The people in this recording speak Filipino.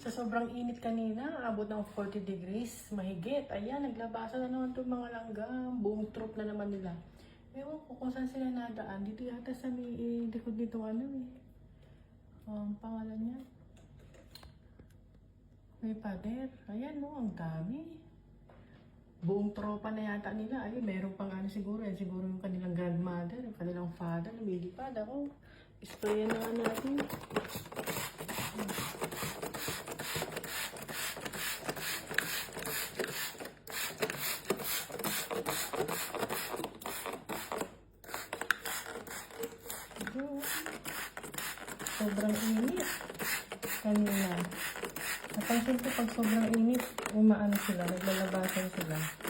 Sa sobrang init kanina, abot ng 40 degrees, mahigit. Ayan, naglabasan na naman itong mga langgam. Buong troop na naman nila. Ewan ko kung saan sila nadaan. Dito yata sa may likod nito ano eh. Pangalan niya. May pader. Ayan no, ang dami. Buong tropa na yata nila. Ayun, meron pang ano siguro. Yan siguro yung kanilang grandmother, yung kanilang father. Lumilipad ako. Sprayan na natin. Sobrang init kanina. Napansin ko pag sobrang init, umaano sila, naglalabasan sila.